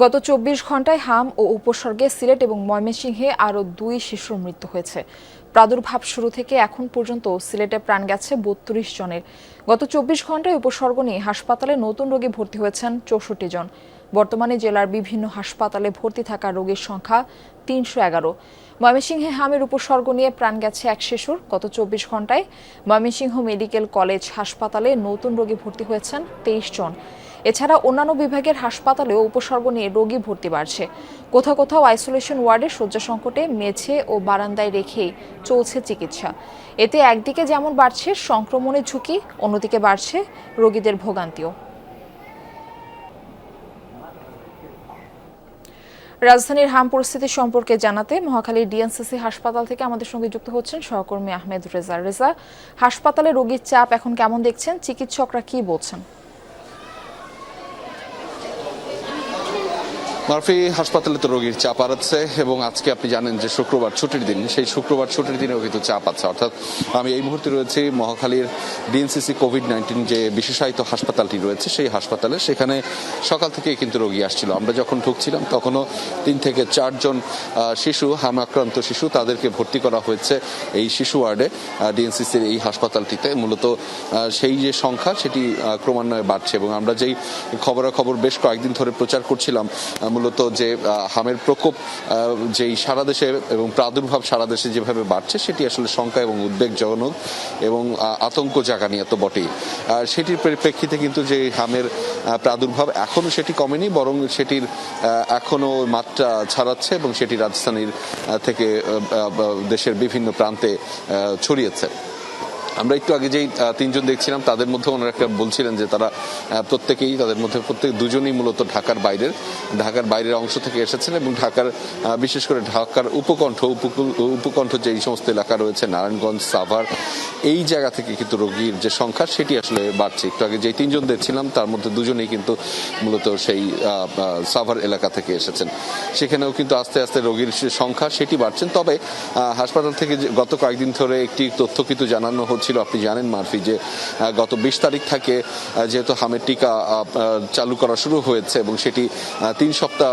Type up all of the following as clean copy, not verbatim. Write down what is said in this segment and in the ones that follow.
গত ২৪ ঘন্টায় হাম ও উপসর্গে সিলেট এবং ময়মনসিংহে আরও ২ শিশুর মৃত্যু হয়েছে। প্রাদুর্ভাব শুরু থেকে এখন পর্যন্ত সিলেটে প্রাণ গেছে ৩২ জনের। গত ২৪ ঘন্টায় উপসর্গ নিয়ে হাসপাতালে নতুন রোগী ভর্তি হয়েছেন ৬৪ জন। বর্তমানে জেলার বিভিন্ন হাসপাতালে ভর্তি থাকা রোগীর সংখ্যা ৩১১। ময়মনসিংহে হামের উপসর্গ নিয়ে প্রাণ গেছে এক শিশুর। গত ২৪ ঘন্টায় ময়মনসিংহ মেডিকেল কলেজ হাসপাতালে নতুন রোগী ভর্তি হয়েছেন ২৩ জন। এছাড়া অন্যান্য বিভাগের হাসপাতালেও উপসর্গ নিয়ে রোগী ভর্তি বাড়ছে। কোথাও কোথাও আইসোলেশন ওয়ার্ডে শয্যা সংকটে মেঝে ও বারান্দায় রেখেই চলছে চিকিৎসা। এতে একদিকে যেমন বাড়ছে সংক্রমণের ঝুঁকি, অন্যদিকে বাড়ছে রোগীদের ভোগান্তিও। রাজধানীর হাম পরিস্থিতি সম্পর্কে জানাতে মহাখালীর ডিএনসিসি হাসপাতাল থেকে আমাদের সঙ্গে যুক্ত হচ্ছেন সহকর্মী আহমেদ রেজা। হাসপাতালে রোগীর চাপ এখন কেমন দেখছেন, চিকিৎসকরা কি বলছেন? মারফি, হাসপাতালে তো রোগীর চাপ আছে এবং আজকে আপনি জানেন যে শুক্রবার ছুটির দিন, সেই শুক্রবার ছুটির দিনেও কিন্তু চাপ আছে। অর্থাৎ আমি এই মুহূর্তে রয়েছি মহাখালীর ডিএনসিসি কোভিড-19 যে বিশেষায়িত হাসপাতালটি রয়েছে সেই হাসপাতালে। সেখানে সকাল থেকেই কিন্তু রোগী আসছিল। আমরা যখন ঢুকছিলাম তখনও ৩ থেকে ৪ জন শিশু, হাম আক্রান্ত শিশু, তাদেরকে ভর্তি করা হয়েছে এই শিশু ওয়ার্ডে ডিএনসিসির এই হাসপাতালটিতে। মূলত সেই যে সংখ্যা সেটি ক্রমান্বয়ে বাড়ছে এবং আমরা যেই খবরাখবর বেশ কয়েকদিন ধরে প্রচার করছিলাম মূলত যে হামের প্রকোপ যেই সারা দেশে এবং প্রাদুর্ভাব সারা দেশে যেভাবে বাড়ছে সেটি আসলে শঙ্কা এবং উদ্বেগজনক এবং আতঙ্ক জাগানিয়া তো বটেই। সেটির পরিপ্রেক্ষিতে কিন্তু যে হামের প্রাদুর্ভাব এখনো সেটি কমেনি, বরং সেটির এখনো মাত্রা ছাড়াচ্ছে এবং সেটি রাজধানীর থেকে দেশের বিভিন্ন প্রান্তে ছড়িয়েছে। আমরা একটু আগে যেই ৩ জন দেখছিলাম তাদের মধ্যে ওনারা একটা বলছিলেন যে তারা প্রত্যেকেই, তাদের মধ্যে প্রত্যেক দুজনেই মূলত ঢাকার বাইরের অংশ থেকে এসেছেন এবং ঢাকার বিশেষ করে ঢাকার উপকণ্ঠ যে এই সমস্ত এলাকা রয়েছে, নারায়ণগঞ্জ, সাভার, এই জায়গা থেকে কিন্তু রোগীর যে সংখ্যা সেটি আসলে বাড়ছে। একটু আগে যেই ৩ জন দেখছিলাম তার মধ্যে দুজনেই কিন্তু মূলত সেই সাভার এলাকা থেকে এসেছেন। সেখানেও কিন্তু আস্তে আস্তে রোগীর সংখ্যা সেটি বাড়ছেন। তবে হাসপাতাল থেকে গত কয়েকদিন ধরে একটি তথ্য কিন্তু জানানো ছিল, আপনি জানেন মারফি, যে গত ২০ তারিখ থেকে যেহেতু হামের টিকা চালু করা শুরু হয়েছে এবং সেটি ৩ সপ্তাহ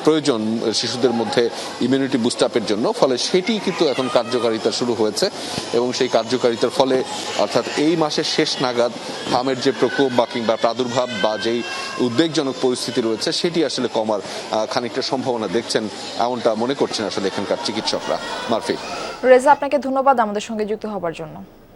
প্রয়োজন শিশুদের মধ্যে ইমিউনিটি বুস্ট আপের জন্য, ফলে সেটি কিন্তু এখন কার্যকারিতা শুরু হয়েছে এবং সেই কার্যকারিতার ফলে অর্থাৎ এই মাসের শেষ নাগাদ হামের যে প্রকোপ বা কিংবা প্রাদুর্ভাব বা যেই উদ্বেগজনক পরিস্থিতি রয়েছে সেটি আসলে কমার খানিকটা সম্ভাবনা দেখছেন, এমনটা মনে করছেন আসলে এখানকার চিকিৎসকরা। মারফি। রেজা, আপনাকে ধন্যবাদ আমাদের সঙ্গে যুক্ত হবার জন্য।